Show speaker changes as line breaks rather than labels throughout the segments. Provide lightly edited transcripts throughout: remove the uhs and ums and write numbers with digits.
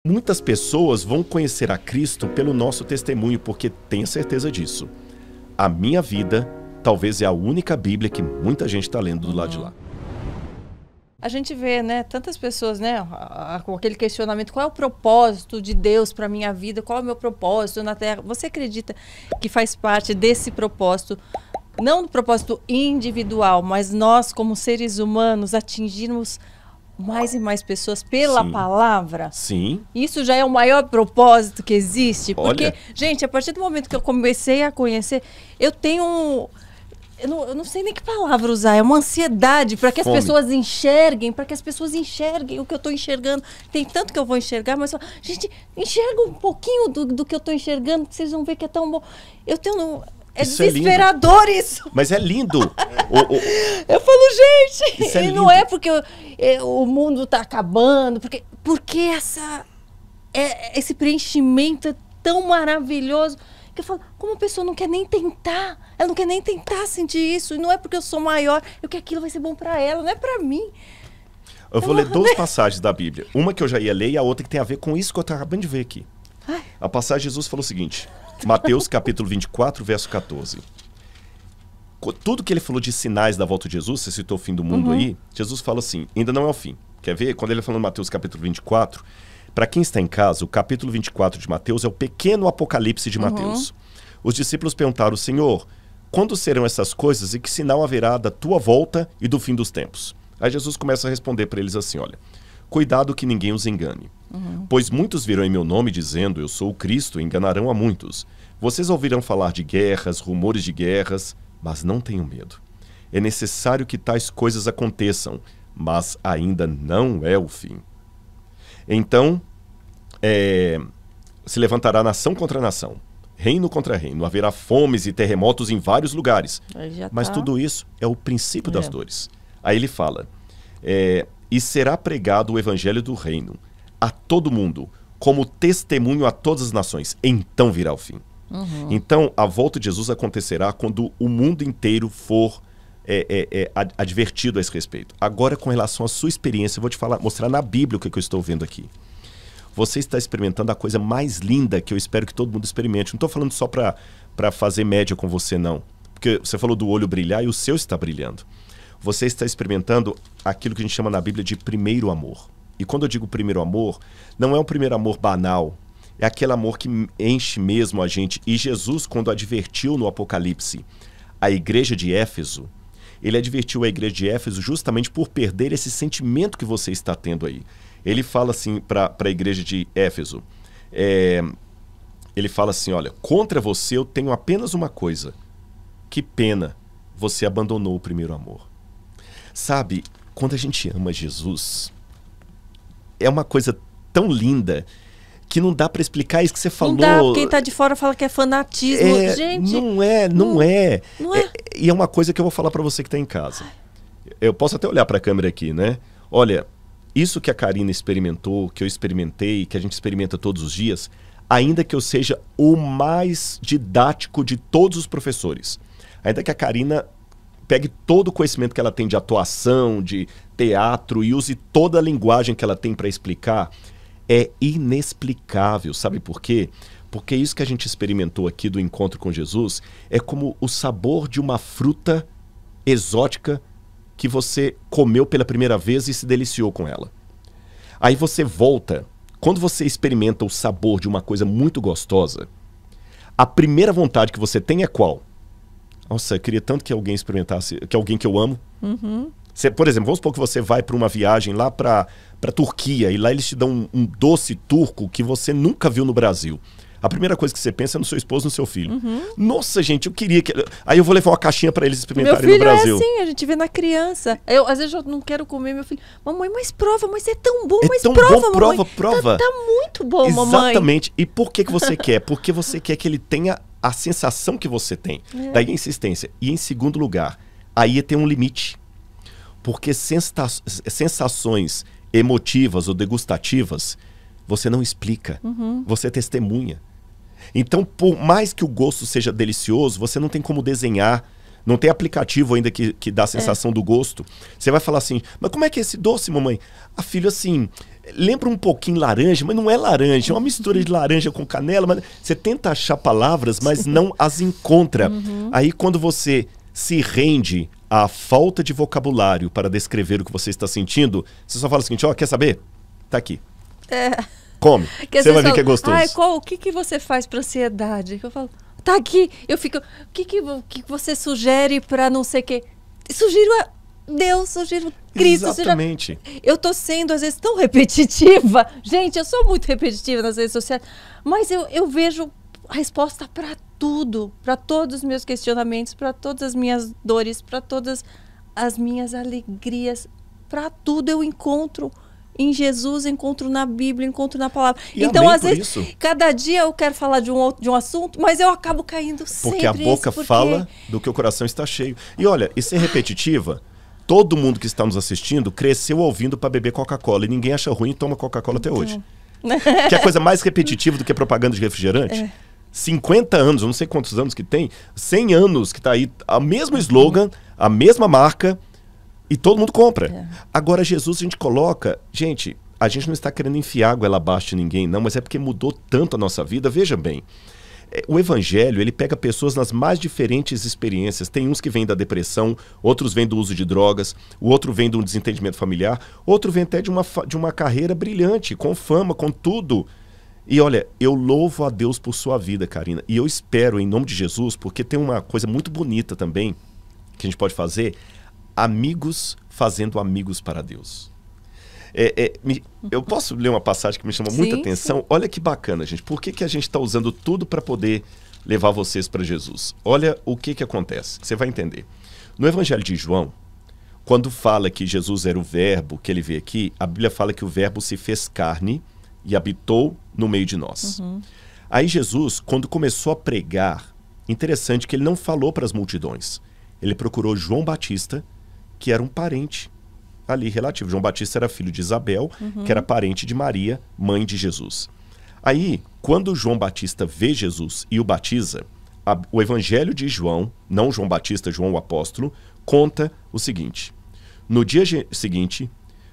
Muitas pessoas vão conhecer a Cristo pelo nosso testemunho, porque tenha certeza disso. A minha vida talvez é a única Bíblia que muita gente está lendo do lado de lá.
A gente vê, né, tantas pessoas, né, com aquele questionamento, qual é o propósito de Deus para a minha vida, qual é o meu propósito na Terra? Você acredita que faz parte desse propósito, não do propósito individual, mas nós como seres humanos atingirmos mais e mais pessoas pela palavra?
Sim.
Isso já é o maior propósito que existe, porque,
Olha,
gente, a partir do momento que eu comecei a conhecer, eu tenho... Eu não sei nem que palavra usar, é uma ansiedade para que as pessoas enxerguem, para que as pessoas enxerguem o que eu estou enxergando. Tem tanto que eu vou enxergar, mas, gente, enxerga um pouquinho do que eu estou enxergando, que vocês vão ver que é tão bom. Eu tenho... É
isso
desesperador isso.
Mas é lindo.
Eu falo, gente,
isso é lindo.
Não é porque o mundo está acabando, porque esse preenchimento é tão maravilhoso. Que eu falo, como a pessoa não quer nem tentar, ela não quer nem tentar sentir isso, e não é porque eu sou maior, eu que aquilo vai ser bom para ela, não é para mim.
Eu vou ler duas passagens da Bíblia, uma que eu já ia ler e a outra que tem a ver com isso que eu estou acabando de ver aqui.
Ai.
A passagem, Jesus falou o seguinte, Mateus capítulo 24, verso 14. Tudo que ele falou de sinais da volta de Jesus, você citou o fim do mundo aí, Jesus fala assim, ainda não é o fim. Quer ver? Quando ele falou em Mateus capítulo 24... Para quem está em casa, o capítulo 24 de Mateus é o pequeno apocalipse de Mateus. Os discípulos perguntaram, Senhor, quando serão essas coisas e que sinal haverá da tua volta e do fim dos tempos? Aí Jesus começa a responder para eles assim, olha, cuidado que ninguém os engane, pois muitos virão em meu nome dizendo, eu sou o Cristo, e enganarão a muitos. Vocês ouvirão falar de guerras, rumores de guerras, mas não tenham medo. É necessário que tais coisas aconteçam, mas ainda não é o fim. Então, se levantará nação contra nação, reino contra reino, haverá fomes e terremotos em vários lugares. Mas tudo isso é o princípio das dores. Aí ele fala, e será pregado o evangelho do reino a todo mundo, como testemunho a todas as nações. Então virá o fim. Então, a volta de Jesus acontecerá quando o mundo inteiro for advertido a esse respeito. Agora, com relação à sua experiência, eu vou te mostrar na Bíblia o que eu estou vendo aqui. Você está experimentando a coisa mais linda que eu espero que todo mundo experimente. Não estou falando só para fazer média com você, não. Porque você falou do olho brilhar e o seu está brilhando. Você está experimentando aquilo que a gente chama na Bíblia de primeiro amor. E quando eu digo primeiro amor, não é um primeiro amor banal. É aquele amor que enche mesmo a gente. E Jesus, quando advertiu no Apocalipse a igreja de Éfeso, ele advertiu a igreja de Éfeso justamente por perder esse sentimento que você está tendo aí. Ele fala assim para a igreja de Éfeso, ele fala assim, olha, contra você eu tenho apenas uma coisa, que pena, você abandonou o primeiro amor. Sabe, quando a gente ama Jesus, é uma coisa tão linda que não dá para explicar isso que você falou.
Não dá, quem tá de fora fala que é fanatismo. Gente,
não é. E é uma coisa que eu vou falar para você que tá em casa. Eu posso até olhar para a câmera aqui, né? Olha, isso que a Karina experimentou, que eu experimentei, que a gente experimenta todos os dias, ainda que eu seja o mais didático de todos os professores, ainda que a Karina pegue todo o conhecimento que ela tem de atuação, de teatro e use toda a linguagem que ela tem para explicar, é inexplicável. Sabe por quê? Porque isso que a gente experimentou aqui do encontro com Jesus é como o sabor de uma fruta exótica que você comeu pela primeira vez e se deliciou com ela. Aí você volta, quando você experimenta o sabor de uma coisa muito gostosa, a primeira vontade que você tem é qual? Nossa, eu queria tanto que alguém experimentasse, que alguém que eu amo. Você, por exemplo, vamos supor que você vai para uma viagem lá para Turquia e lá eles te dão um doce turco que você nunca viu no Brasil. A primeira coisa que você pensa é no seu esposo, no seu filho. Nossa, gente, eu queria que... Aí eu vou levar uma caixinha para eles experimentarem no Brasil.
Meu filho é assim, a gente vê na criança. Às vezes eu não quero comer, meu filho. Mamãe, mas prova, mas é tão bom, mas prova, mamãe.
Prova.
Tá muito bom, mamãe.
Exatamente. E por que você quer? Porque você quer que ele tenha a sensação que você tem. Daí a insistência. E em segundo lugar, aí tem um limite. Porque sensações emotivas ou degustativas, você não explica. Você testemunha. Então, por mais que o gosto seja delicioso, você não tem como desenhar Não tem aplicativo ainda que dá a sensação do gosto. Você vai falar assim, mas como é que é esse doce, mamãe? Ah, filho, assim, lembra um pouquinho laranja, mas não é laranja. É uma mistura de laranja com canela. Mas você tenta achar palavras, mas não as encontra. Aí quando você se rende à falta de vocabulário para descrever o que você está sentindo, você só fala o seguinte, ó, quer saber? Tá aqui. Come. Você vai ver que é gostoso.
Ai, o que você faz para ansiedade? Eu falo, tá aqui. Eu fico, o que você sugere para não sei o quê? Sugiro a Deus, sugiro Cristo.
Exatamente.
Eu tô sendo, às vezes, tão repetitiva. Gente, eu sou muito repetitiva nas redes sociais. Mas eu vejo a resposta para tudo. Para todos os meus questionamentos, para todas as minhas dores, para todas as minhas alegrias. Para tudo eu encontro em Jesus, encontro na Bíblia, encontro na palavra.
E
então, às vezes,
isso.
cada dia eu quero falar de um assunto, mas eu acabo caindo sempre.
Porque a boca fala do que o coração está cheio. E olha, e ser repetitiva, todo mundo que está nos assistindo cresceu ouvindo para beber Coca-Cola. E ninguém acha ruim e toma Coca-Cola até hoje. Que é a coisa mais repetitiva do que propaganda de refrigerante. 50 anos, eu não sei quantos anos que tem, 100 anos que está aí, a mesmo slogan, a mesma marca, e todo mundo compra. Agora, Jesus, a gente coloca... Gente, a gente não está querendo enfiar água ela abaixo de ninguém, não, mas é porque mudou tanto a nossa vida. Veja bem, o Evangelho, ele pega pessoas nas mais diferentes experiências. Tem uns que vêm da depressão, outros vêm do uso de drogas, o outro vem de um desentendimento familiar, outro vem até de uma carreira brilhante, com fama, com tudo. E olha, eu louvo a Deus por sua vida, Karina. E eu espero, em nome de Jesus, porque tem uma coisa muito bonita também, que a gente pode fazer... Amigos fazendo amigos para Deus. Eu posso ler uma passagem que me chama muita atenção? Sim. Olha que bacana, gente. Por que a gente está usando tudo para poder levar vocês para Jesus? Olha o que acontece. Você vai entender. No Evangelho de João, quando fala que Jesus era o verbo que ele veio aqui, a Bíblia fala que o verbo se fez carne e habitou no meio de nós. Aí Jesus, quando começou a pregar, interessante que ele não falou para as multidões. Ele procurou João Batista, que era um parente ali relativo. João Batista era filho de Isabel, que era parente de Maria, mãe de Jesus. Aí, quando João Batista vê Jesus e o batiza, o Evangelho de João, não João Batista, João o apóstolo, conta o seguinte. No dia seguinte,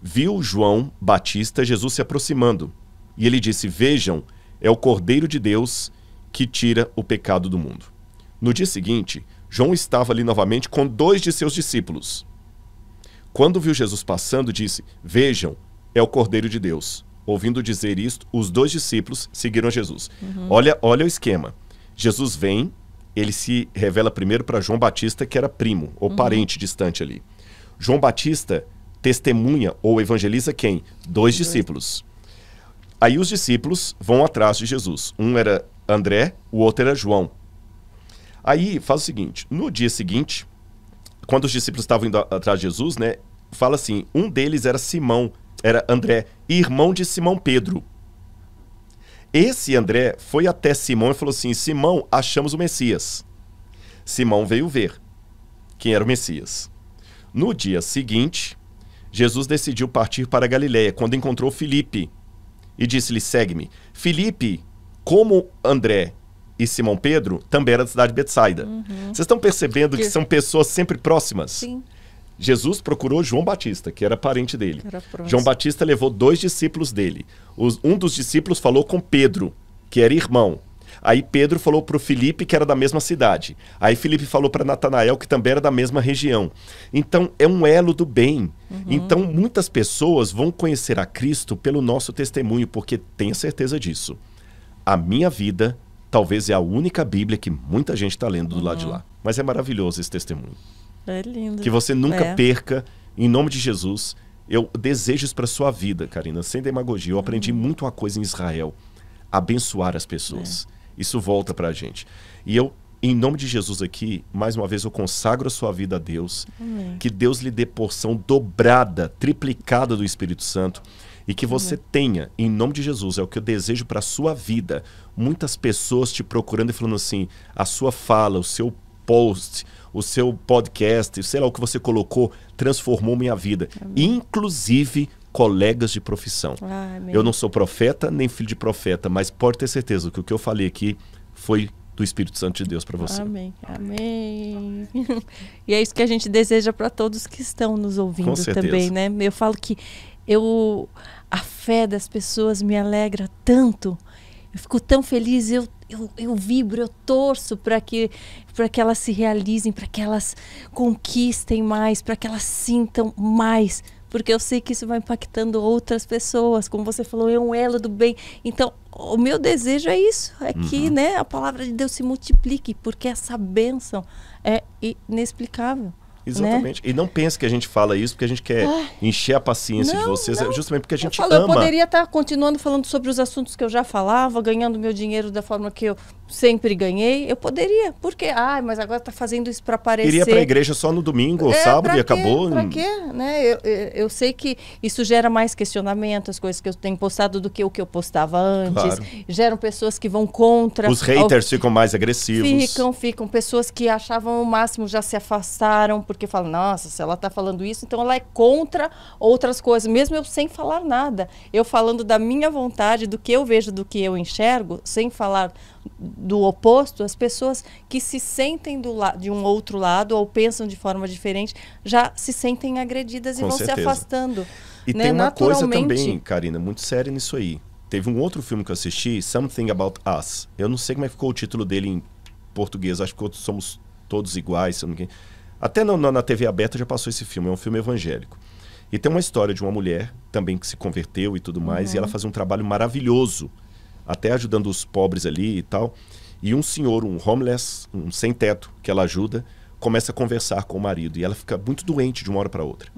viu João Batista Jesus se aproximando. E ele disse, vejam, é o Cordeiro de Deus que tira o pecado do mundo. No dia seguinte, João estava ali novamente com 2 de seus discípulos. Quando viu Jesus passando, disse, vejam, é o Cordeiro de Deus. Ouvindo dizer isto, os 2 discípulos seguiram Jesus. Olha o esquema. Jesus vem, ele se revela primeiro para João Batista, que era primo, ou parente distante ali. João Batista testemunha ou evangeliza quem? 2 discípulos. Aí os discípulos vão atrás de Jesus. Um era André, o outro era João. Aí faz o seguinte, no dia seguinte, quando os discípulos estavam indo atrás de Jesus, né, fala assim, um deles era Simão, era André, irmão de Simão Pedro. Esse André foi até Simão e falou assim, Simão, achamos o Messias. Simão veio ver quem era o Messias. No dia seguinte, Jesus decidiu partir para a Galileia, quando encontrou Filipe e disse-lhe, segue-me. Filipe, como André e Simão Pedro, também era da cidade de Betsaida. Vocês estão percebendo que são pessoas sempre próximas?
Sim.
Jesus procurou João Batista, que era parente dele. João Batista levou 2 discípulos dele. Um dos discípulos falou com Pedro, que era irmão. Aí Pedro falou para o Filipe, que era da mesma cidade. Aí Filipe falou para Natanael, que também era da mesma região. Então, é um elo do bem. Então, muitas pessoas vão conhecer a Cristo pelo nosso testemunho, porque tenha certeza disso. A minha vida talvez é a única Bíblia que muita gente está lendo do lado de lá. Mas é maravilhoso esse testemunho.
É lindo.
Que você nunca perca, em nome de Jesus. Eu desejo isso para sua vida, Karina, sem demagogia. Eu aprendi muito uma coisa em Israel. Abençoar as pessoas. Isso volta para a gente. E eu, em nome de Jesus aqui, mais uma vez eu consagro a sua vida a Deus. Que Deus lhe dê porção dobrada, triplicada do Espírito Santo. E que você tenha, em nome de Jesus, é o que eu desejo para a sua vida, muitas pessoas te procurando e falando assim, a sua fala, o seu post, o seu podcast, sei lá o que você colocou, transformou minha vida. Inclusive colegas de profissão. Eu não sou profeta nem filho de profeta, mas pode ter certeza que o que eu falei aqui foi do Espírito Santo de Deus para você.
Amém, amém. E é isso que a gente deseja para todos que estão nos ouvindo também, né? Eu falo que a fé das pessoas me alegra tanto. Eu fico tão feliz, eu vibro, eu torço para que elas se realizem, para que elas conquistem mais, para que elas sintam mais. Porque eu sei que isso vai impactando outras pessoas. Como você falou, é um elo do bem. Então, o meu desejo é isso. É que, né, a palavra de Deus se multiplique. Porque essa bênção é inexplicável.
Exatamente.
Né?
E não pense que a gente fala isso porque a gente quer encher a paciência de vocês. É justamente porque a gente ama.
Eu poderia estar continuando falando sobre os assuntos que eu já falava, ganhando meu dinheiro da forma que eu sempre ganhei. Eu poderia. Por quê? Mas agora está fazendo isso para aparecer.
Iria para a igreja só no domingo ou sábado e acabou.
Para quê? Né? Eu sei que isso gera mais questionamento, as coisas que eu tenho postado, do que o que eu postava antes.
Claro.
Geram pessoas que vão contra.
Os haters ficam mais agressivos.
Ficam. Pessoas que achavam o máximo já se afastaram, porque falam, nossa, se ela está falando isso, então ela é contra outras coisas. Mesmo eu sem falar nada. Eu falando da minha vontade, do que eu vejo, do que eu enxergo, sem falar do oposto, as pessoas que se sentem de um outro lado ou pensam de forma diferente, já se sentem agredidas e vão se afastando.
E tem uma coisa também, Karina, muito séria nisso aí. Teve um outro filme que eu assisti, Something About Us. Eu não sei como é que ficou o título dele em português, acho que somos todos iguais. Até na TV aberta já passou esse filme, é um filme evangélico. E tem uma história de uma mulher também que se converteu e tudo mais, e ela faz um trabalho maravilhoso, até ajudando os pobres ali e tal. E um senhor, um homeless, um sem-teto, que ela ajuda, começa a conversar com o marido. E ela fica muito doente de uma hora para outra.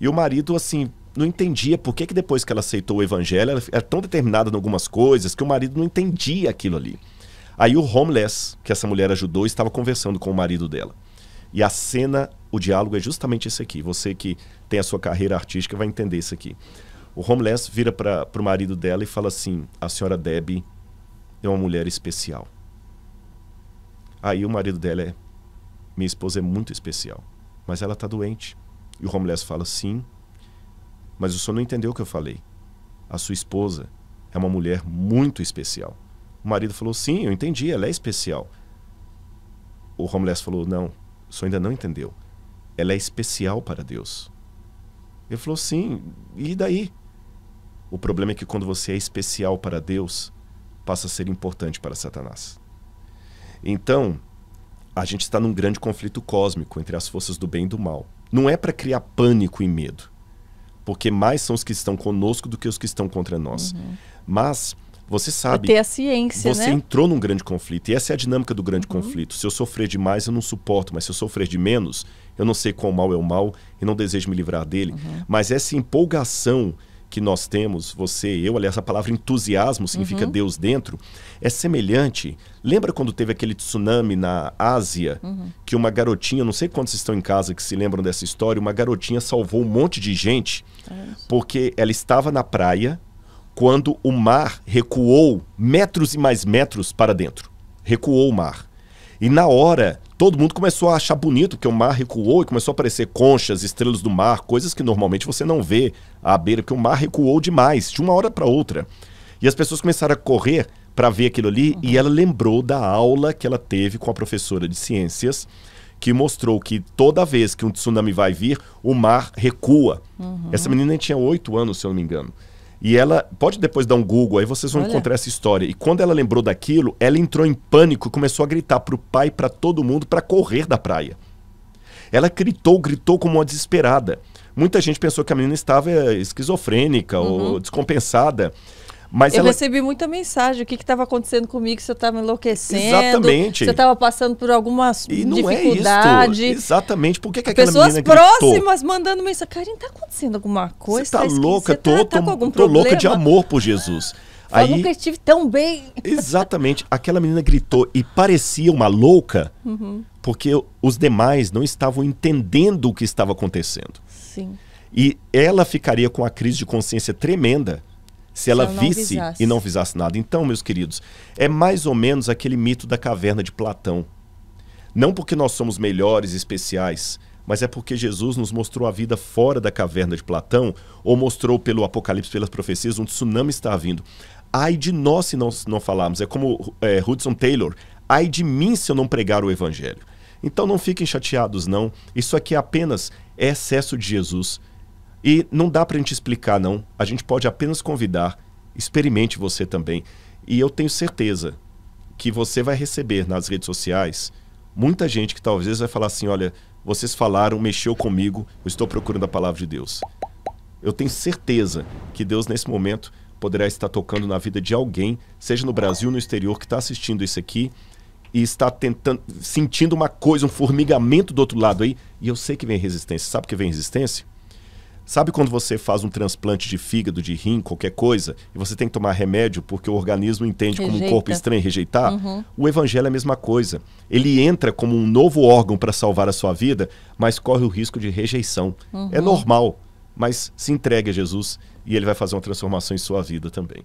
E o marido, assim, não entendia por que depois que ela aceitou o evangelho, ela era tão determinada em algumas coisas que o marido não entendia aquilo ali. Aí o homeless, que essa mulher ajudou, estava conversando com o marido dela. E a cena, o diálogo é justamente esse aqui. Você que tem a sua carreira artística vai entender isso aqui. O homeless vira para o marido dela e fala assim, a senhora Debbie é uma mulher especial. Aí o marido dela minha esposa é muito especial, mas ela está doente. E o homeless fala, sim, mas o senhor não entendeu o que eu falei. A sua esposa é uma mulher muito especial. O marido falou, sim, eu entendi, ela é especial. O homeless falou, não, o senhor ainda não entendeu. Ela é especial para Deus. Ele falou, sim, e daí? O problema é que quando você é especial para Deus, passa a ser importante para Satanás. Então, a gente está num grande conflito cósmico entre as forças do bem e do mal. Não é para criar pânico e medo, porque mais são os que estão conosco do que os que estão contra nós. Mas você sabe,
ter a ciência,
você entrou num grande conflito, e essa é a dinâmica do grande conflito. Se eu sofrer demais, eu não suporto, mas se eu sofrer de menos, eu não sei qual mal é o mal e não desejo me livrar dele. Mas essa empolgação que nós temos, você, eu, aliás, a palavra entusiasmo significa Deus dentro, é semelhante. Lembra quando teve aquele tsunami na Ásia, que uma garotinha, não sei quantos estão em casa que se lembram dessa história, uma garotinha salvou um monte de gente, porque ela estava na praia quando o mar recuou metros e mais metros para dentro. Recuou o mar. E na hora, todo mundo começou a achar bonito, porque o mar recuou e começou a aparecer conchas, estrelas do mar, coisas que normalmente você não vê à beira, porque o mar recuou demais, de uma hora para outra. E as pessoas começaram a correr para ver aquilo ali, e ela lembrou da aula que ela teve com a professora de ciências, que mostrou que toda vez que um tsunami vai vir, o mar recua. Essa menina tinha 8 anos, se eu não me engano. E ela, pode depois dar um Google, aí vocês vão encontrar essa história. E quando ela lembrou daquilo, ela entrou em pânico e começou a gritar para o pai e para todo mundo para correr da praia. Ela gritou como uma desesperada. Muita gente pensou que a menina estava esquizofrênica ou descompensada. Mas
eu recebi muita mensagem, o que estava acontecendo comigo, se eu estava enlouquecendo,
exatamente,
se eu estava passando por alguma
É
dificuldade.
isso. Exatamente, por que aquela
pessoas
menina gritou?
próximas mandando mensagem, Karine, está acontecendo alguma coisa?
Você tá louca,
tá com algum
tô
problema?
louca de amor por Jesus.
Aí, eu nunca estive tão bem.
Exatamente, aquela menina gritou e parecia uma louca, porque os demais não estavam entendendo o que estava acontecendo.
Sim.
E ela ficaria com a crise de consciência tremenda se ela visse e não visasse nada. Então, meus queridos, é mais ou menos aquele mito da caverna de Platão. Não porque nós somos melhores, especiais, mas é porque Jesus nos mostrou a vida fora da caverna de Platão, ou mostrou pelo Apocalipse, pelas profecias, um tsunami está vindo. Ai de nós se não falarmos. É como Hudson Taylor, Ai de mim se eu não pregar o evangelho. Então não fiquem chateados, não. Isso aqui apenas é excesso de Jesus. E não dá pra gente explicar, não. A gente pode apenas convidar. Experimente você também. E eu tenho certeza que você vai receber nas redes sociais muita gente que talvez vai falar assim, olha, vocês falaram, mexeu comigo, eu estou procurando a palavra de Deus. Eu tenho certeza que Deus nesse momento poderá estar tocando na vida de alguém, seja no Brasil ou no exterior, que está assistindo isso aqui e está sentindo uma coisa, um formigamento do outro lado aí. E eu sei que vem resistência. Sabe o que vem resistência? Sabe quando você faz um transplante de fígado, de rim, qualquer coisa, e você tem que tomar remédio porque o organismo entende como um corpo estranho rejeitar? O evangelho é a mesma coisa. Ele entra como um novo órgão para salvar a sua vida, mas corre o risco de rejeição. É normal, mas se entregue a Jesus e ele vai fazer uma transformação em sua vida também.